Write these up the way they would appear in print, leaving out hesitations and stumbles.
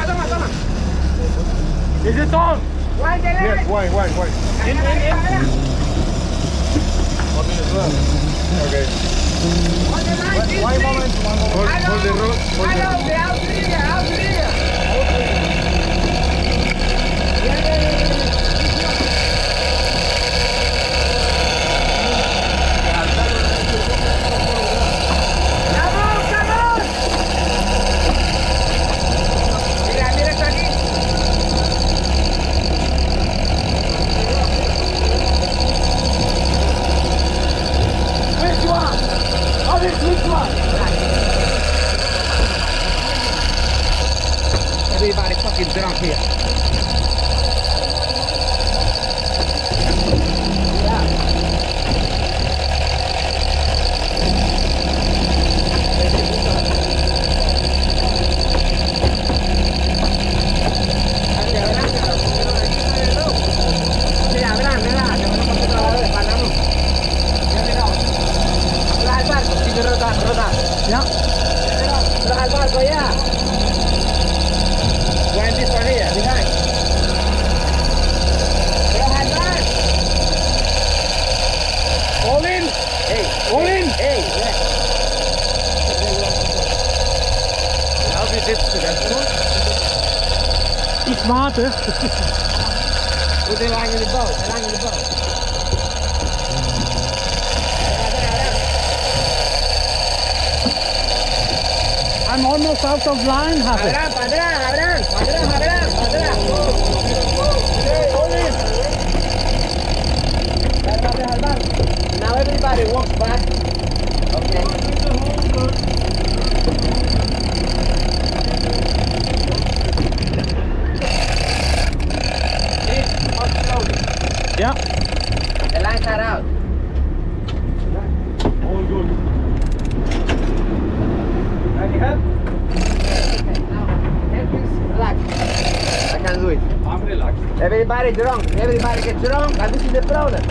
toma. Is it on? Wine, Yes, wine. In. 1 minute left. Okay. One moment. Hold the road. Mira esto aquí. Everybody fucking drunk here. Ja. Terus al barco ya. When this one here, behind. Terus al barco. All in. Hey, All in. hey. How did this to that one? Iets water. Put the line in the boat. I'm almost out of line, Happy. Abraham. Okay, all in. Now everybody walks back. Okay. Ja. The lines are out. All good. Ready, help? Help is relax. I can do it. I'm relaxed. Everybody drunk. Everybody gets drunk, and this is the problem.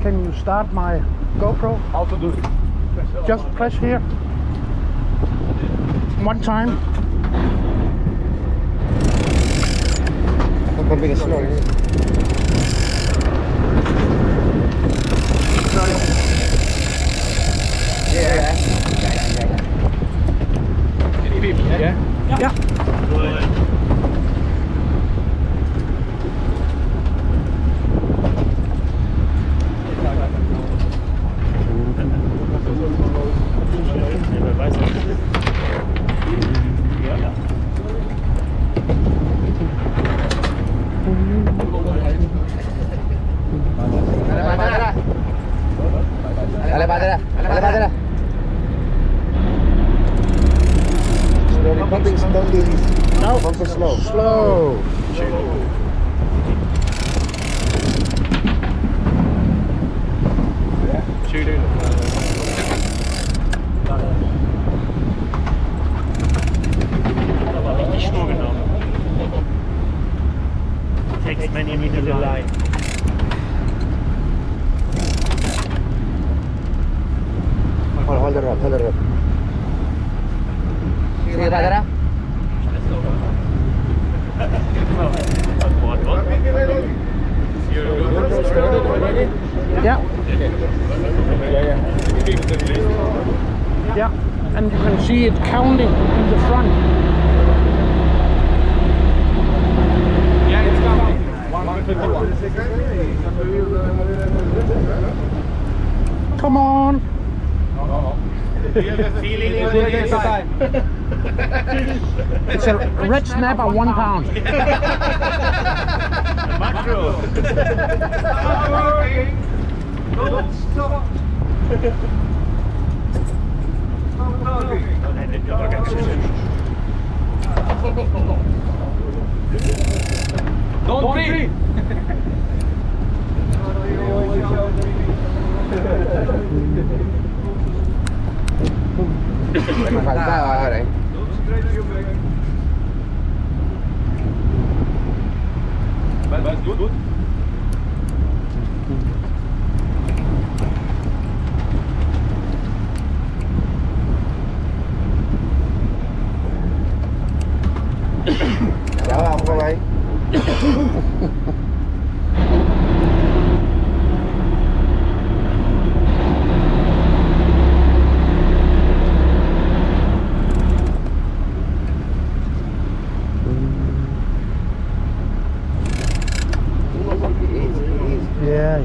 Can you start my GoPro? How to do it? Just press here. One time. A bit slow. Yeah. Any people? Yeah. Ja. Dale para atrás. Slowly pumping, slowly. No. Pump it slow. Slow. Shooting. Takes many meters of line. Hold the rod. Sigue para atrás. Yeah. Yeah. And you can see it counting in the front. Yeah, it's coming. 151. Come on. It's a red snapper, 1 pound. Macro. Don't stop. Don't breathe. Me faltaba ahora, That's good. Ya va, por ahí. Yeah.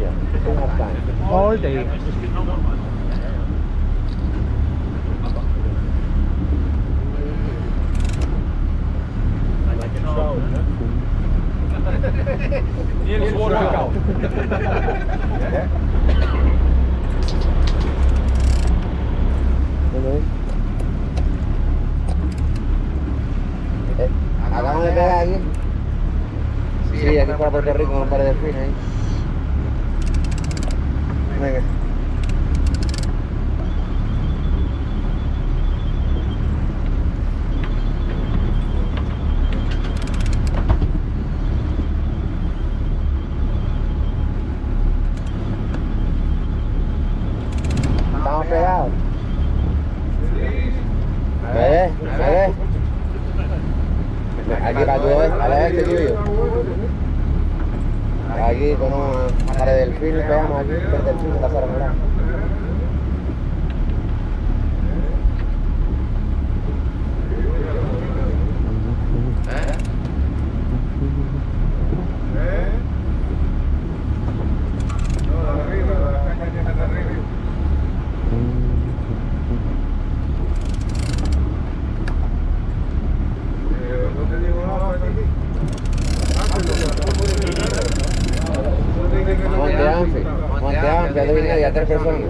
All day. Nearly water out. Acabamos de pegar aquí. Sí, aquí para Puerto Rico con un par de delfines ahí. Venga. Estamos pegados. ¿Ves? Aquí para tu este tuyo. Aquí con un par de delfines pegamos aquí, el delfín está fuera de la. Monte Amplia, de Canaria, 3 personas.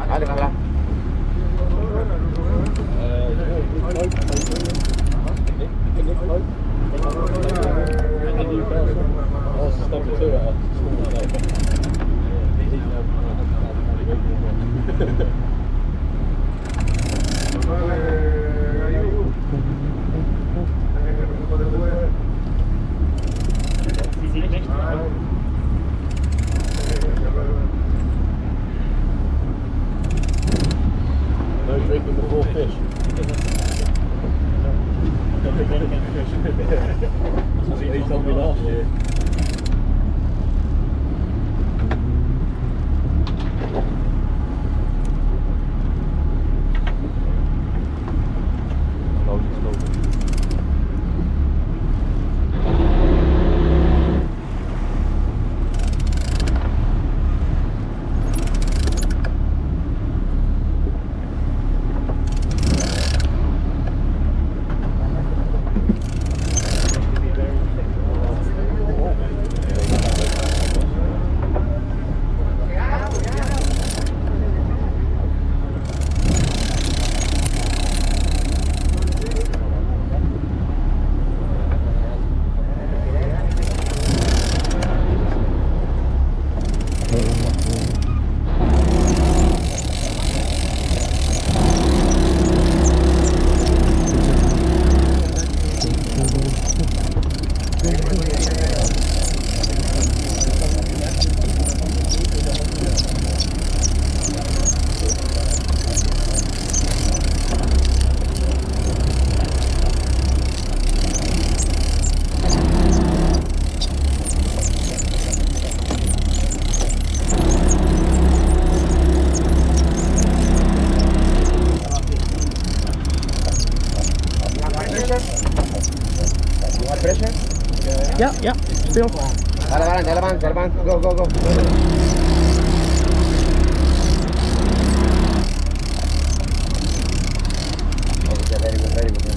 Vale, ojalá. No drinking before fish. That's what he told me last year. Yeah, still. Dale adelante, go. Okay, very good.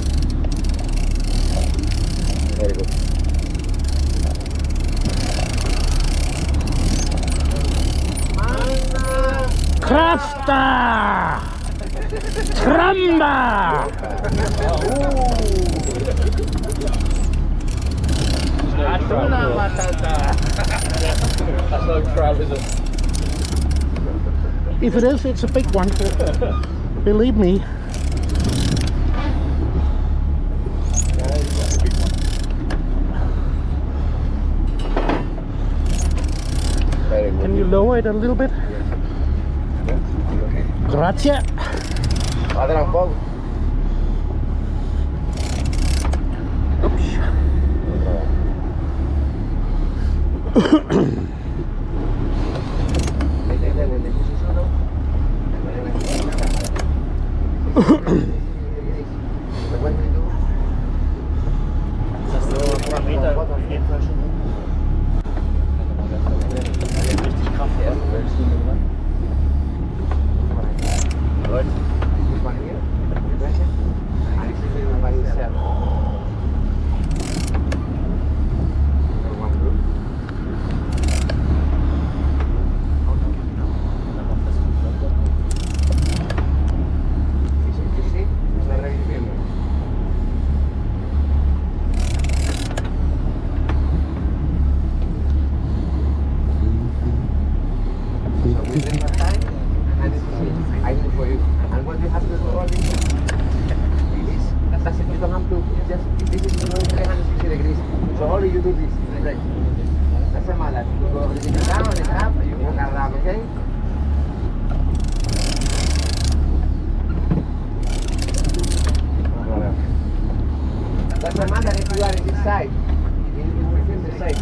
Very good. Krafta! Tramba! Tuna matata. That's no crab, is it? If it is, it's a big one. Believe me. Very good. Can you lower it a little bit? Grazie. Padela un poco. Oops. Doesn't matter if you are in this side. You within the side.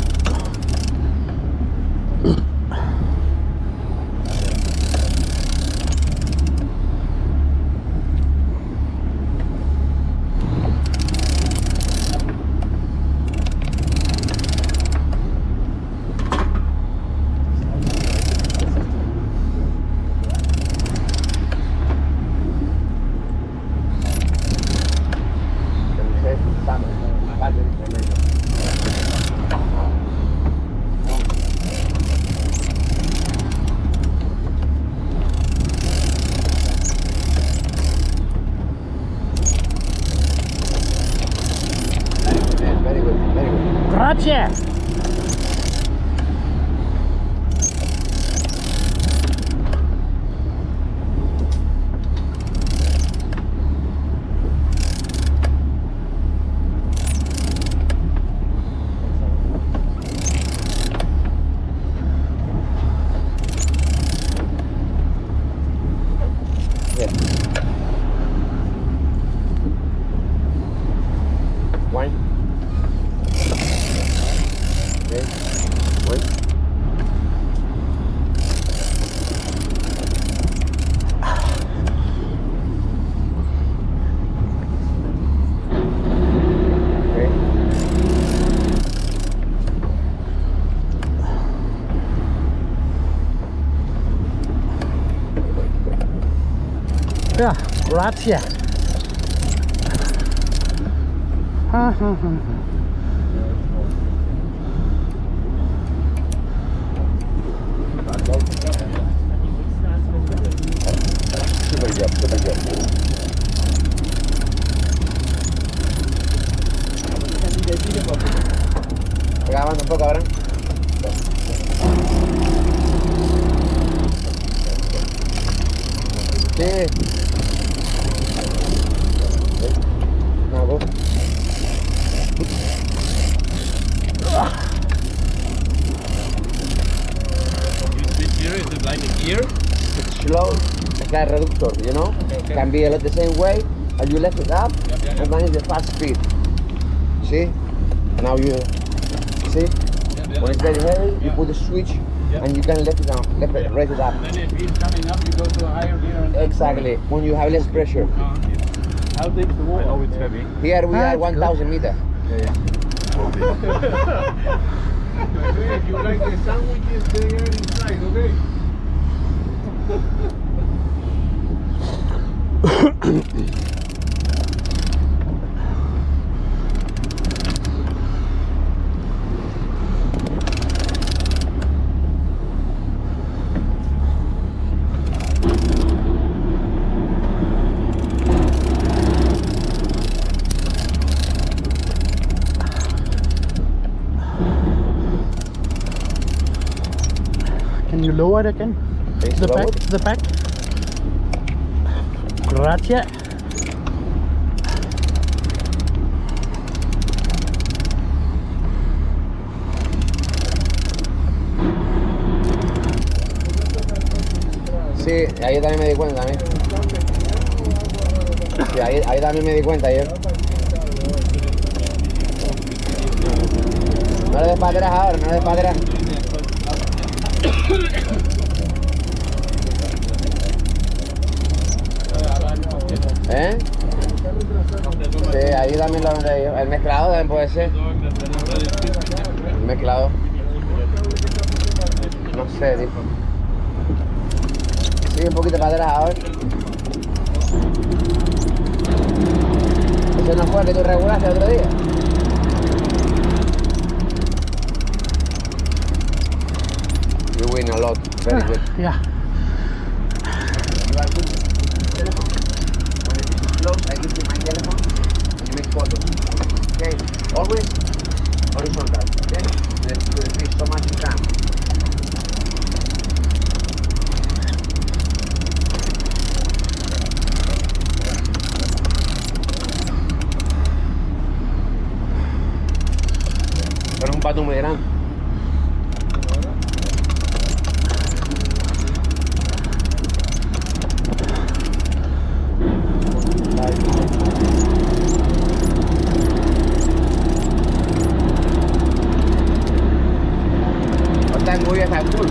Grazie. Wine. Okay. Wait. Okay. Yeah, grazie. Ha ha ha. Super job. Grabando un poco ahora. Sí. No, go. This gear is it like a gear? It's slow, it's like reductor, you know? Okay. Can be a lot the same way, and you lift it up, Yep. and then it's the fast speed. See? Now you see? When it's very heavy, you put the switch, and you can lift it down, raise it up. And then if it's coming up, you go to a higher gear. And Exactly. When you have less pressure. How deep is the water? Oh, it's heavy. Here we are That's 1,000 meters. If you like the sandwiches, they are inside, okay? Can you lower it again? It's The back, lowered. the back. Grazie. Sí, ahí también me di cuenta también. Sí, ahí también me di cuenta yo. No le des para atrás ahora, no le des para atrás. ¿Eh? Sí, ahí también lo noté yo. El mezclado también puede ser. El mezclado. No sé, tipo. Sí, un poquito para atrás ahora. Ese no fue el que tú regulaste el otro día. You win a lot. Very good. Yeah. You are good. Telephone. When the fish is close, I give you my telephone and you make photos. Okay? Always horizontal. Okay? Let's do the fish so much you can. Pero es un pato muy grande. Está muy bien, está cool.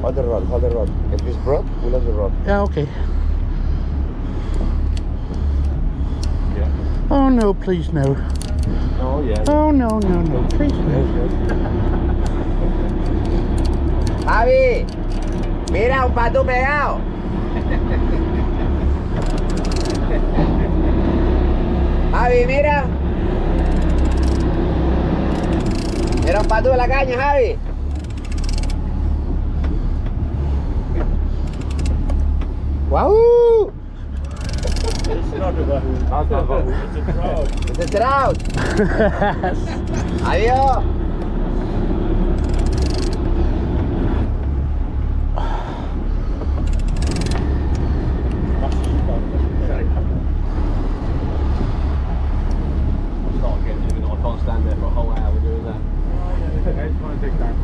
Hold the rod, hold the rod. If it's broke, we'll let the rod. Yeah, okay. Yeah. Oh no, please no. Oh, yeah. Oh no, no, no, please no. Javi, mira un pato pegado. Javi, mira. Mira un pato en la caña, Javi. ¡Guau! It's not a wahoo. It's a trout. It's a trout. Adiós. I can't stand there for a whole hour doing that. It's going to take time.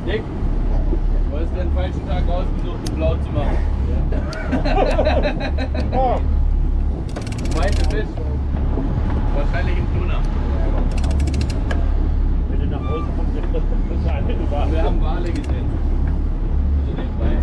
Dick, du hast den falschen Tag ausgesucht, um blau zu machen. Oh. Zweite Fisch. Wahrscheinlich ein Tuna. Wenn du nach Hause kommst, wird das eine über. Wir haben Wale gesehen. Also nebenbei.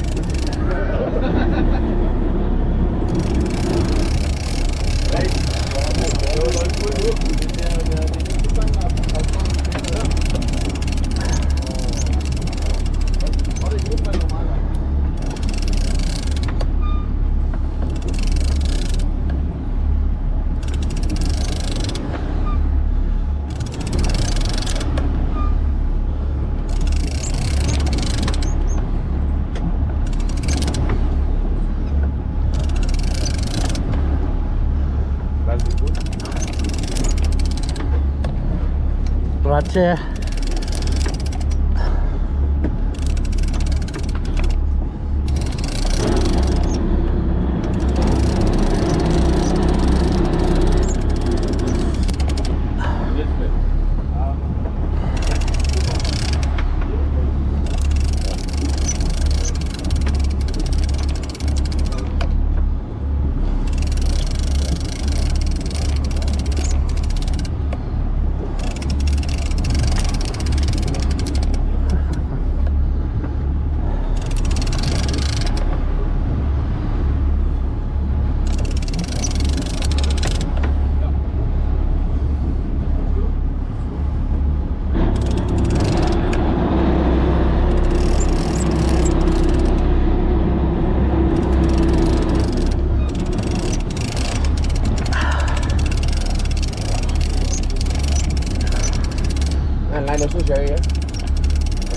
Grazie.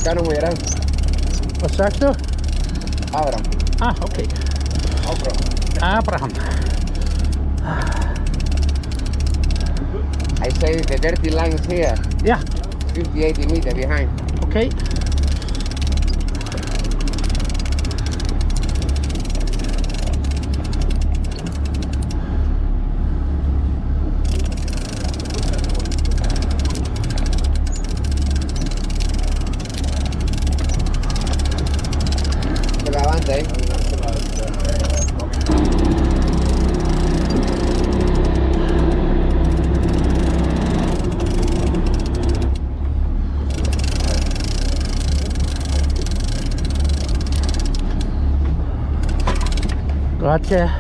Pescado muy grande. Hvad sagde du? Abram. Ah, okay. Abraham. I say the dirty line is here. Yeah, 50-80 meters behind. okay. Look avante, eh? Gotcha.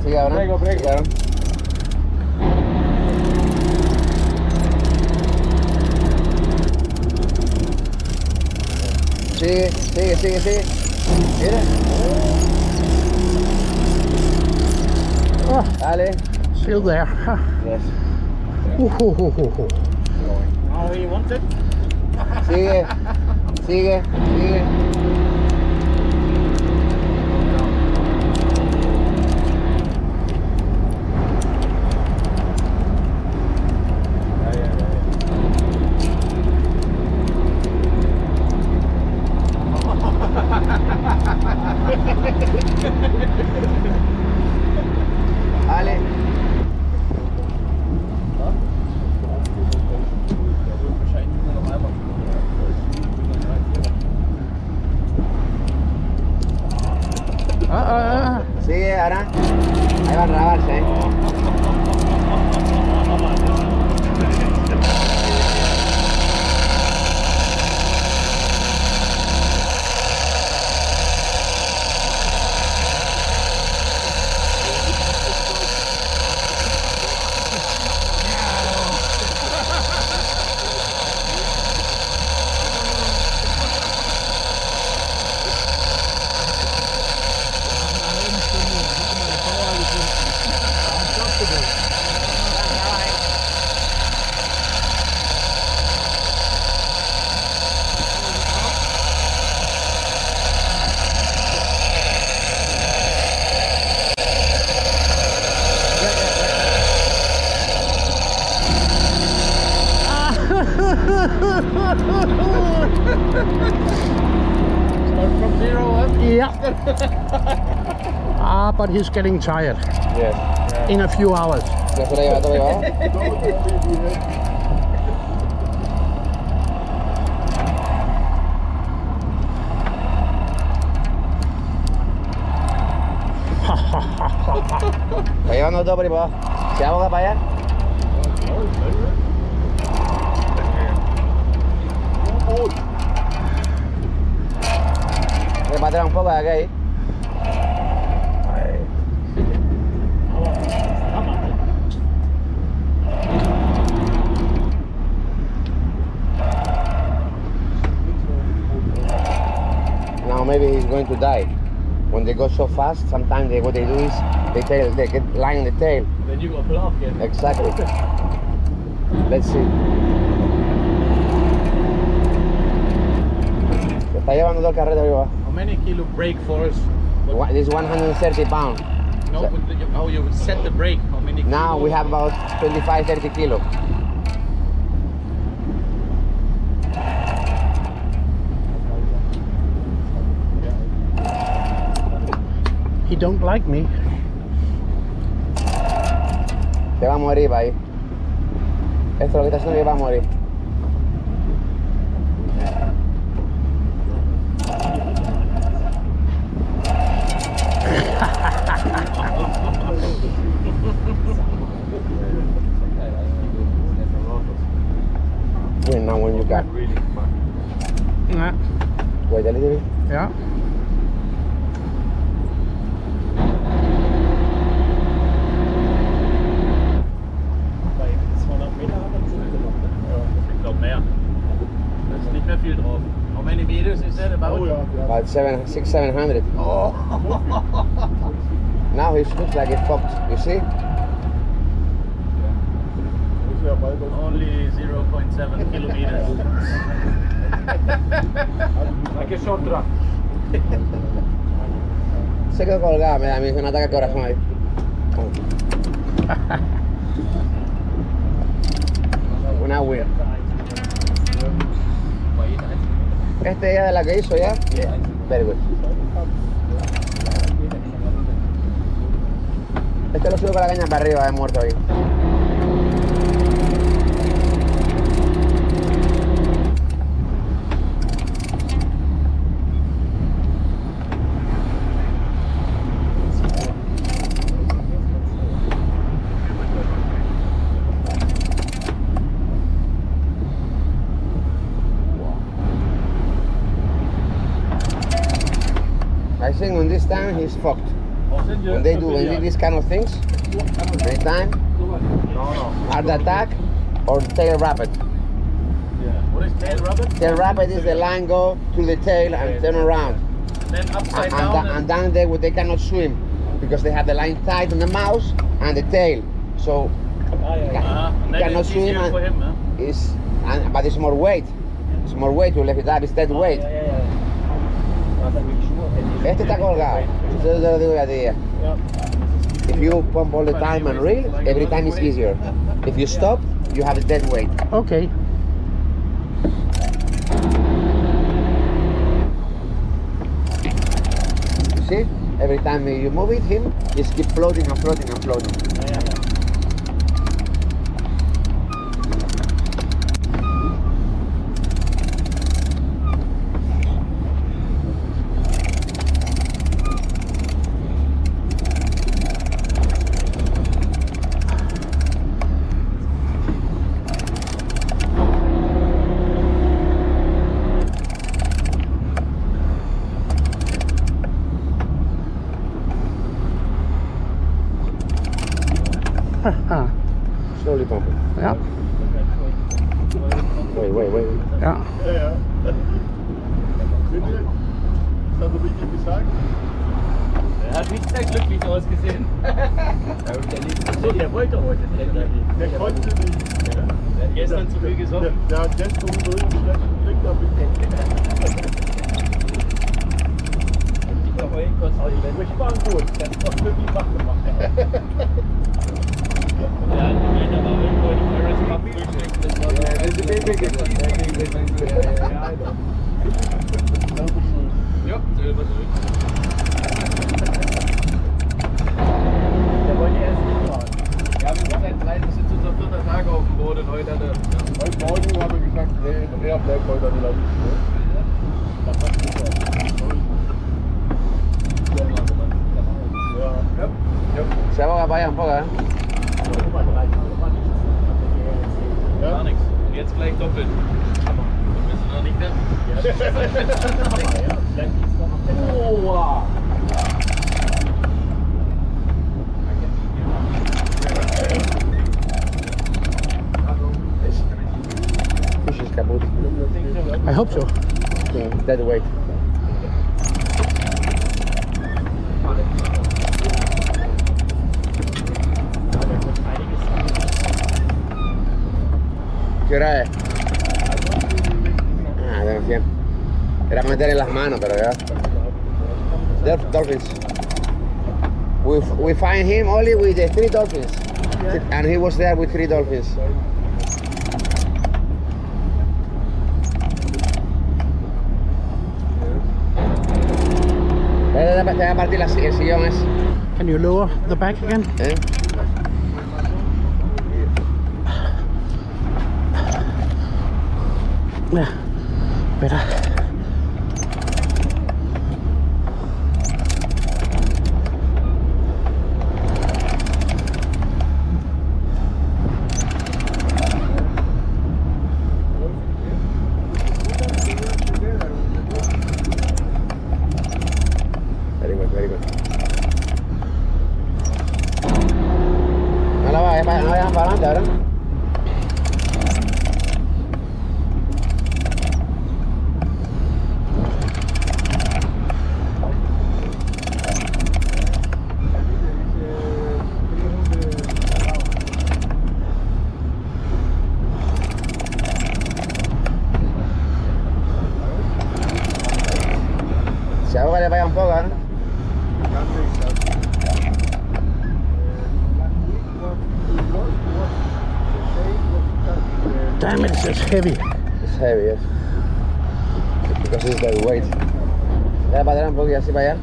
Sigue ahora. Prego, prego. Sigue ahora. Sigue. Mira. Oh, Dale. still there. Huh. Yes. Now he wants it. Sigue. Dale. Sigue ahora. Ahí va a rabarse, Start from 0 up? Yeah. But he's getting tired Yes. in a few hours. ¿No se lo lleva todo llevado? Está llevando todo por ahí para abajo. ¿Se aboga para allá? Voy a patear un poco de aquí ahí. Now maybe he's going to die. When they go so fast, sometimes what they do is they get line in the tail. Then you got to pull off again. Exactly. Let's see. Se está llevando todo el carrete arriba. How many kilo brake force? This is 130 pounds. No, So- how you set the brake? How many? Now kilo? we have about 25-30 kilos. He don't like me. Te va a morir ahí. Esto es lo que está haciendo que va a morir. Wait, now when you got. Yeah. Wait a little bit. Yeah. Ich glaube mehr. Da ist nicht mehr viel drauf. How many meters is that about? About 700. Oh. Now he looks like it's fucked. You see? Only 0.7 kilometers. Like a short drop. Se quedó colgada, me hizo un ataque al corazón ahí. Una weird. Este ya de la que hizo ya. Very good. Este lo subo con la caña para arriba, muerto ahí. I think on this time he's fucked. When they do these kind of things, every time, are the attack or tail rapid. What is tail rabbit? Tail rapid is the line go to the tail and turn around. Then upside down. And down they cannot swim because they have the line tied on the mouth and the tail. So And then cannot it's swim easier for him, huh? but it's more weight. It's more weight to lift it up, it's dead weight. Este está colgado. Yo te lo digo ya a ti. If you pump all the time and reel, every time it's easier. If you stop, you have a dead weight. Okay. You see? Every time you move it, him just keep floating and floating and floating. Slowly pumping. Ja. Wait. Ja. Das hat richtig gesagt. Er hat nicht sehr glücklich ausgesehen. Der wollte heute nicht. Der konnte nicht. Der hat gestern zu viel gesoffen. Der hat gestern so einen schlechten Blick damit. Ich war vorhin kurz Ich war gut. Der hat auch wirklich wach gemacht. Der hat gemeint, er war irgendwo in Paris Cup Frühstück. Das war ja, selber zurück. Der wollte erst nicht fahren. Ja, wir sind unser vierter Tag auf dem Boot und heute hat er... Heute Morgen habe ich gesagt, nee, er bleibt heute an der Land. Das war super. Se va para allá un poco, Gar nichts. Und jetzt gleich doppelt. Wir müssen noch nicht Wow. Fish is kaput. I hope so. Yeah, dead weight. ¿Qué hora es? Ah, de bien. Era meter en las manos, pero ya. Dolphins. We find him only with the 3 dolphins. And he was there with 3 dolphins. Te va a partir el sillón ese. Can you lower the back again? ¿Eh? Yeah. Better. Very good. No la vayas para adelante ahora. Se ahoga vaya un poco, ¿no? Damn it, it's heavy. It's heavy, yes. Because it's the weight. Ya para atrás un poco y así para allá.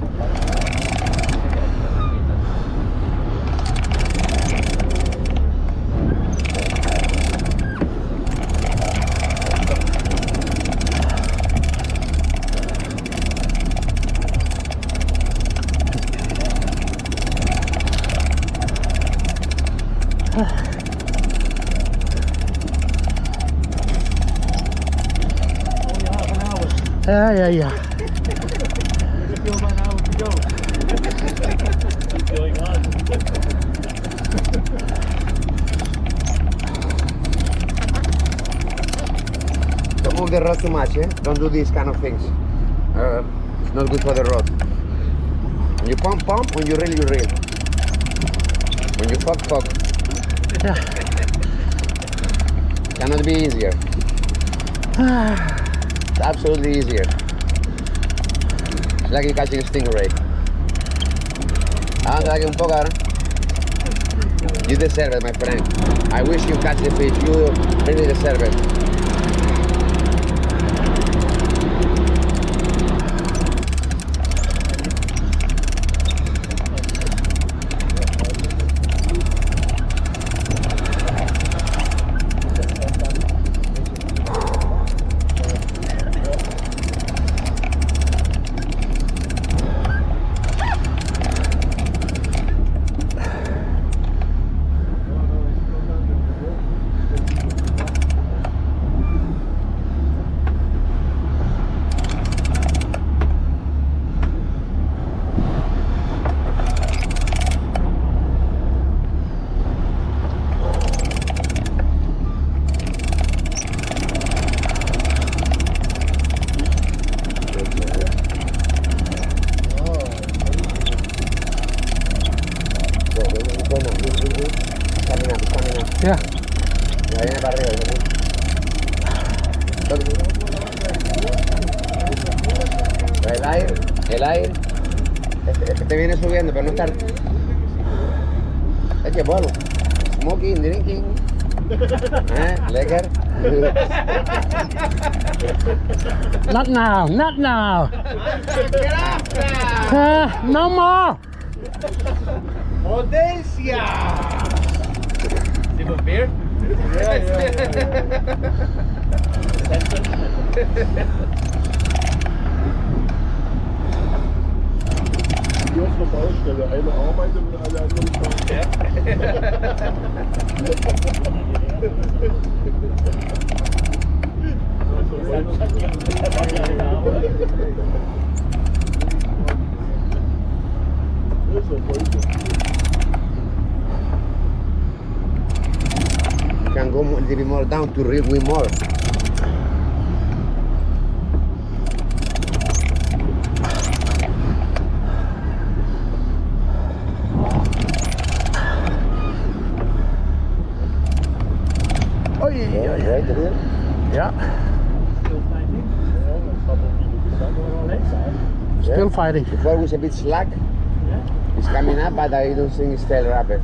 Yeah. Still about an hour to go. Keep going on. Don't move the rod too much, eh? Don't do these kind of things. It's not good for the rod. When you pump, when you reel, reel. When you fuck. Yeah. Cannot be easier. It's absolutely easier. It's like you're catching a stingray. Avanza un poco ahora. You deserve it, my friend. I wish you catch the fish. You really deserve it. Yeah. Ya viene para arriba. El aire. Este viene subiendo, pero no está. Es que bueno. Smoking, drinking. Lekker. Not now. No more. Potencia! Sip of beer? Yeah. Hier auf der Baustelle, eine arbeitet und alle anderen schauen. You can go a little bit more down to reel with more. Oh yeah. Right, the reel? Yeah. Yeah. Still fighting. Before was a bit slack. It's coming up, but I don't think it's still rapid.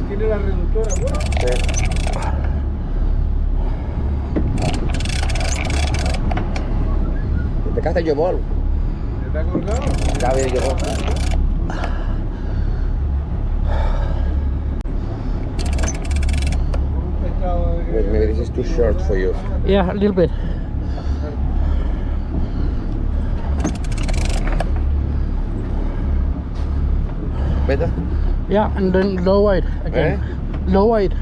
¿Tiene la reductora buena? Sí. ¿Te casas yo bol? ¿Está colgado? Cavalier yo bol. Wait, maybe this is too short for you. Yeah, a little bit. Better? Yeah, and then lower it again. Lower it.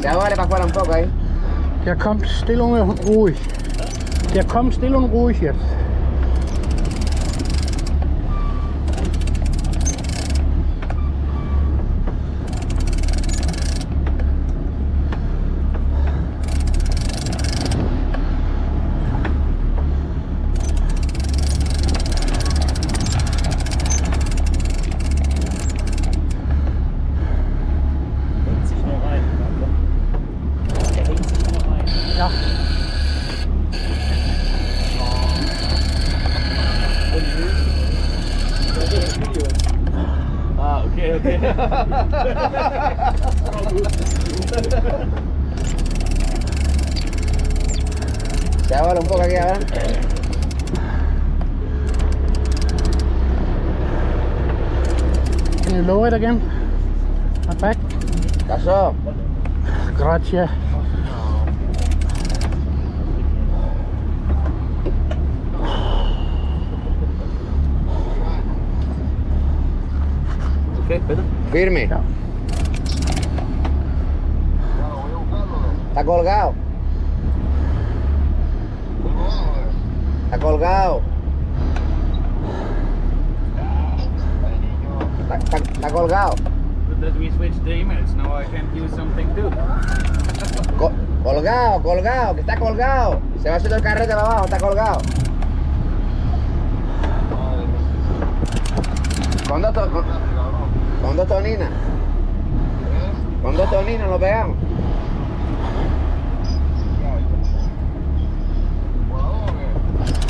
Se abre para afuera un poco ahí. Der kommt stille und ruhig. Der kommt still und ruhig jetzt. Ja. Ah, okay, okay. Se abre un poco aquí, a ver. Can you lower it again? Back. Pasó. Grazie. Okay, better. Firme. Ja. Está colgado. Está colgado. Está colgado. That we switched the image. Now I can use something too. Colgado, colgado, que está colgado. Se va haciendo el carrete para abajo, está colgado. Con dos toninas. Con dos toninas lo pegamos.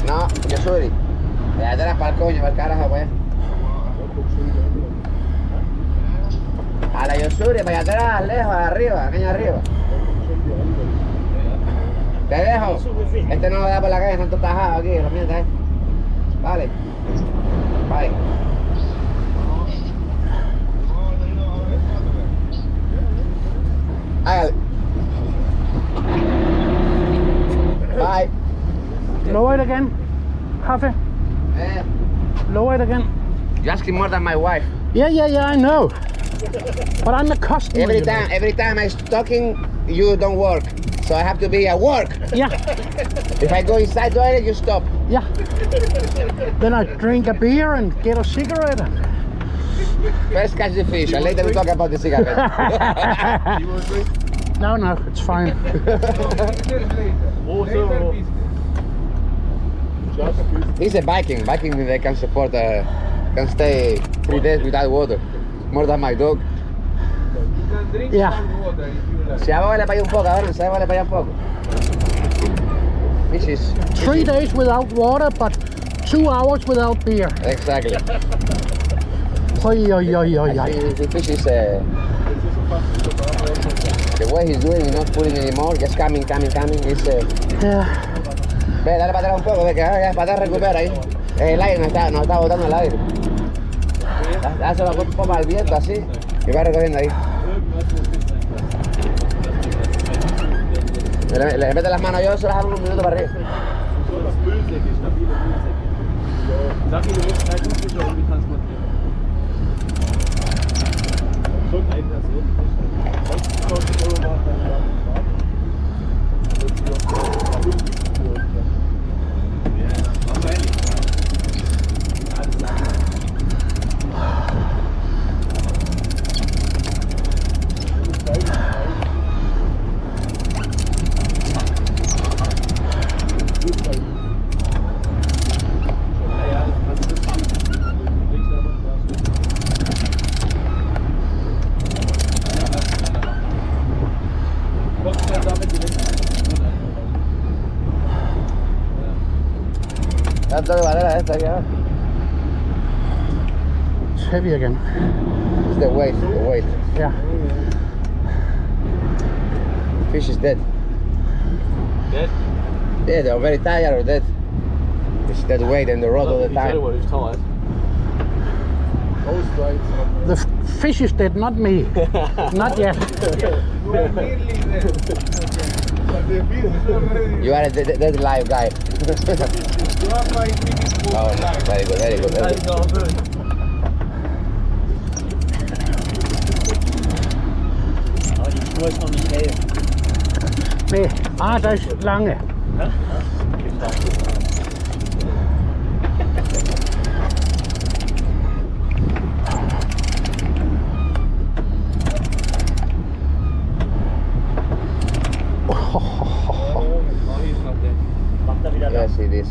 No, yo soy. Ya te las para el coño, para el carajo, pues. A la Yosuri, para allá atrás, lejos, arriba, aquella arriba. Te dejo. Este no lo da por la calle, están todos tajados aquí, herramientas, Vale. Bye. Hágale. Bye. Lower it again. Kaffee. Lower it again. You're asking more than my wife. Yeah, I know. But I'm the customer. Every time I'm talking, you don't work. So I have to be at work. Yeah, If I go inside toilet, you stop. yeah. Then I drink a beer and get a cigarette. First catch the fish, and later we talk about the cigarette. No, it's fine. Also, He's a Viking. Viking, they can support, can stay 3 days without water. More than my dog. Yeah. Se abre para allá un poco, ahora se abre para allá un poco. This is 3 days without water, but 2 hours without beer. exactly. Oi. The fish is the way he's doing, he's not pulling anymore, just coming. It's Yeah. ve, dale para atrás un poco, ve que ya para atrás recupera ahí. El aire nos está botando el aire. Dáselo un poco al viento así y va recogiendo ahí. Le mete las manos yo, se las hago un minuto para arriba. Stabile Müllsäcke. Sag mir, du musst 3 Thunfische irgendwie transportieren. So eine Person. 20.000 € macht Wahrscheinlich. Tanto de madera esta ya. It's heavy again. It's the weight. Yeah. Fish is dead. Dead? Yeah, they're very tired or dead. It's dead weight and the rod all the time. Everyone who's tired. The fish is dead, not me. Not yet. You are a dead live guy. Oh, very good. nur ist noch nicht hell. Nee, der ist lange. Ja? Macht er wieder Yes, it is.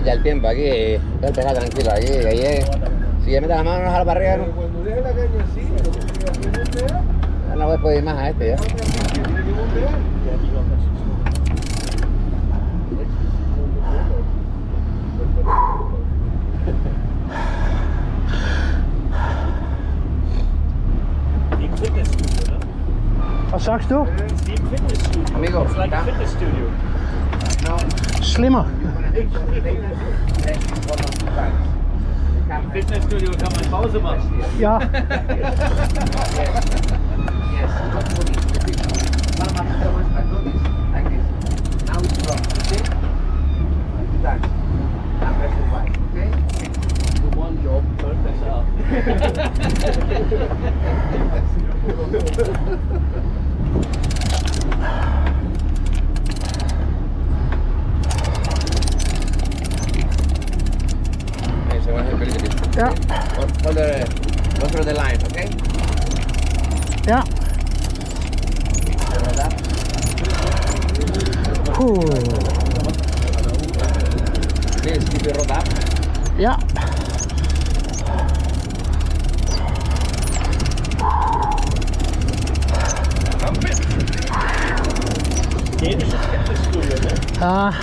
Ya el tiempo aquí, él pega tranquilo aquí, que llegue. Si ya mete la mano, no jala para arriba, ¿no? Cuando deje la caña así, lo que tiene que hacer es bombear. Ya no voy a poder ir más a este ya. Tiene que bombear. Deep Fitness Studio, ne? Was sagst du? Deep Fitness Studio. Amigo, It's like a ja. fitness studio. Slimmer. Im Fitnessstudio kann man Pause machen. Ja. One job, besser. Ja. Go through the line, okay? Ja. Please keep your rod up. Ja. Dänisches Fitnessstudio, ne? Ja.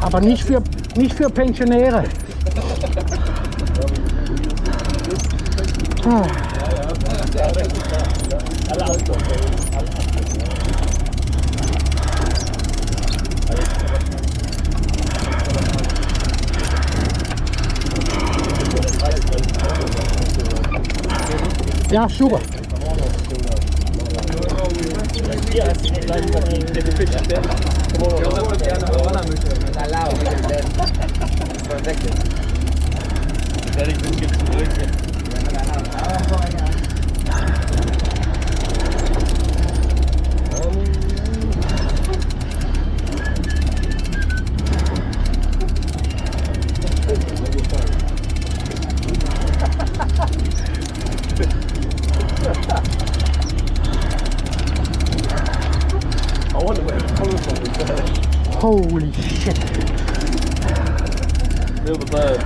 Aber nicht für Pensionäre. Alle Outdoor. Ja, super. Hier hast du den Fisch. Está al lado, protected. Fertig, bin ich jetzt zurück. Holy shit. Feel the bird.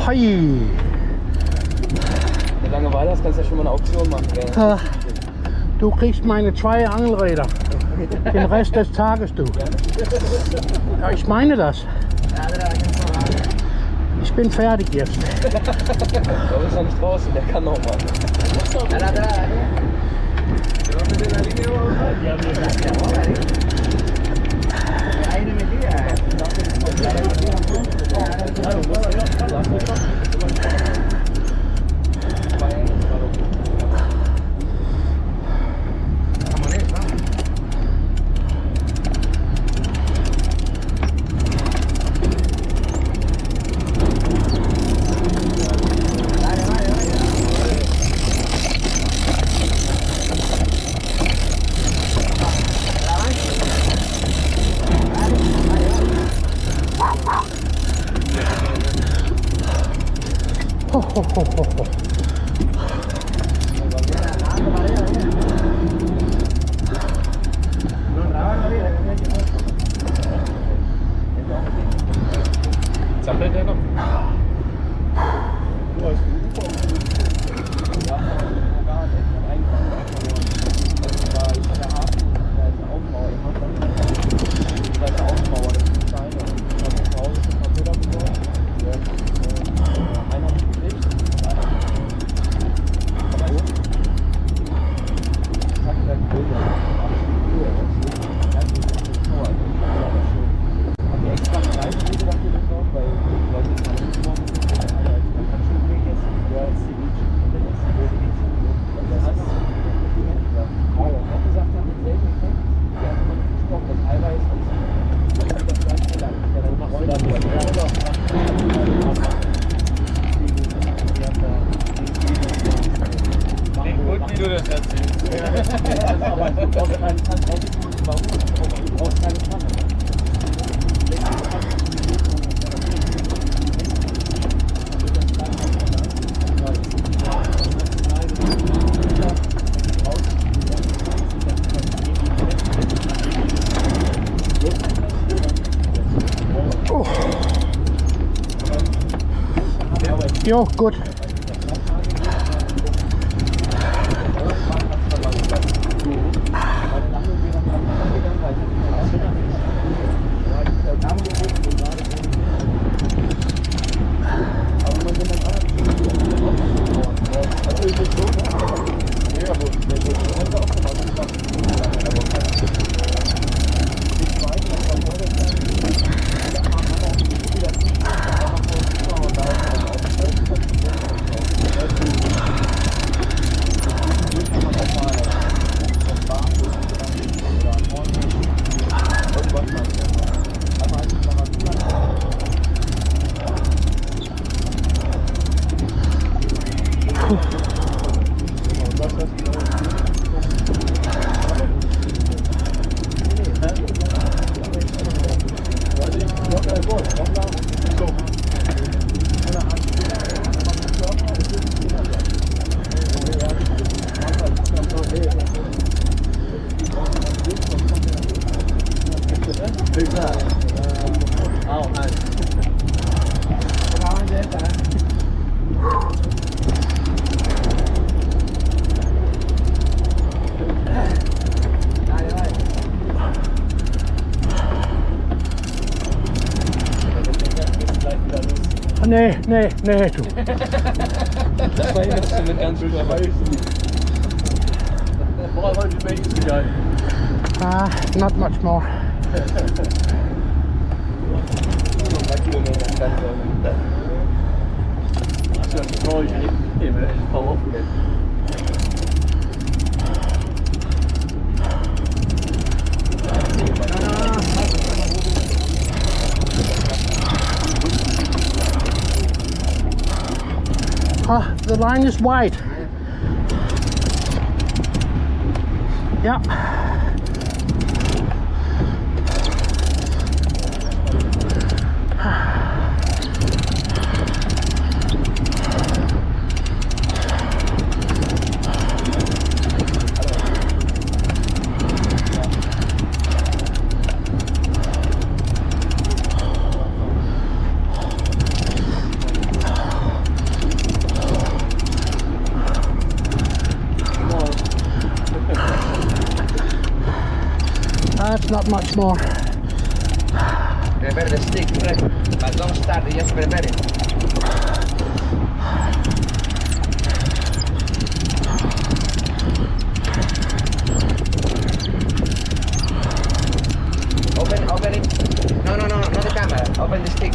Hoi. Wie lange war das? Kannst du ja schon mal eine Auktion machen. Ja. Du kriegst meine 2 Angelräder. Den Rest des Tages, du. Ja, ich meine das. Ich bin fertig jetzt. Da ist noch nicht draußen, der kann noch mal. Ho, ho, ho, ho, ho. Sammelt der noch? Jo, gut. Nee, du. Das war jetzt mit ganz gut dabei. Boah, wollte ich mich geil. Not much more. The line is wide. Yeah. That's not much more. Prepare the stick, right? But don't start, just prepare it. Open it. No, not the camera. Open the stick.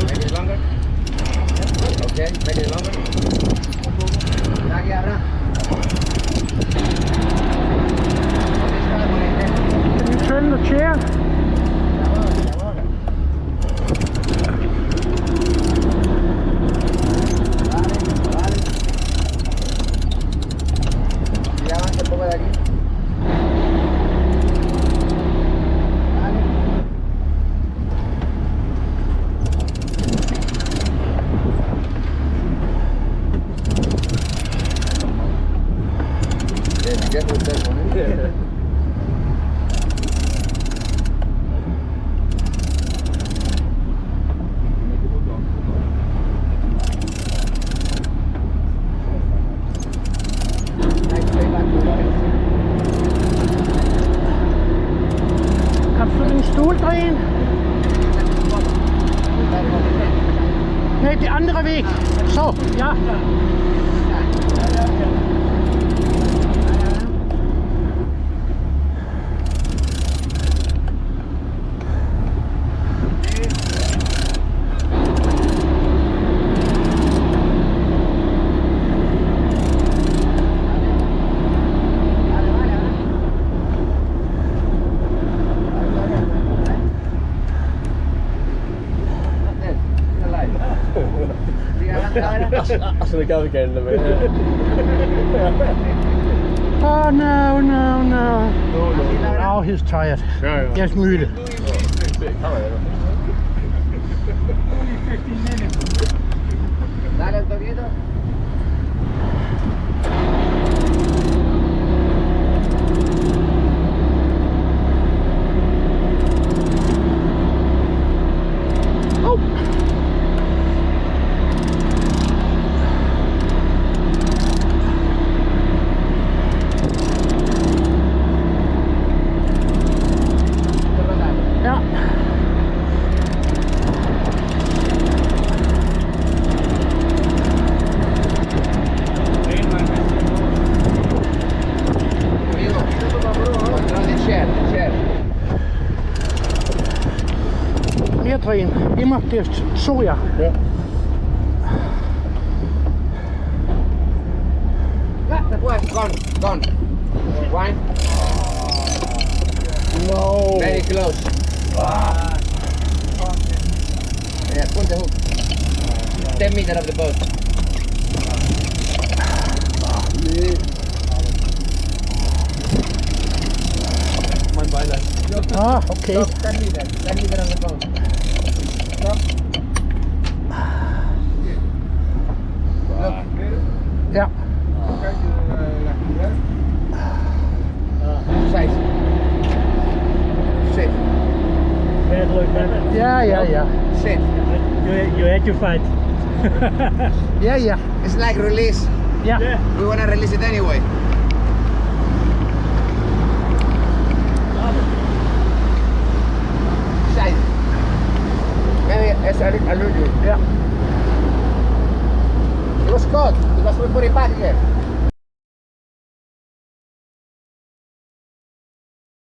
Make it longer. Okay, make it longer. Can you turn the chair? Ya avanza un poco de aquí. Kannst du den Stuhl drehen? Ne, der andere Weg. So, ja. Alltså det kan vi inte med. Oh no. Oh, he's tired. Ja. Jeg er müde. Dale un poquito. macht der Soja. Ja. That one, gone. One. No. Very close. Yeah, pull the hook. 10 meters of the boat. Mein Beileid. Ah, okay. Stop, 10 meters. 10 meters of the boat. Stop. Look. Ja. Size. Sit. Bad luck, man. Ja. Sit. You had your fight. Ja. It's like release. Ja. Yeah. We wanna release it anyway. Size. Maybe it's a little. Ja. It was caught because we put it back here.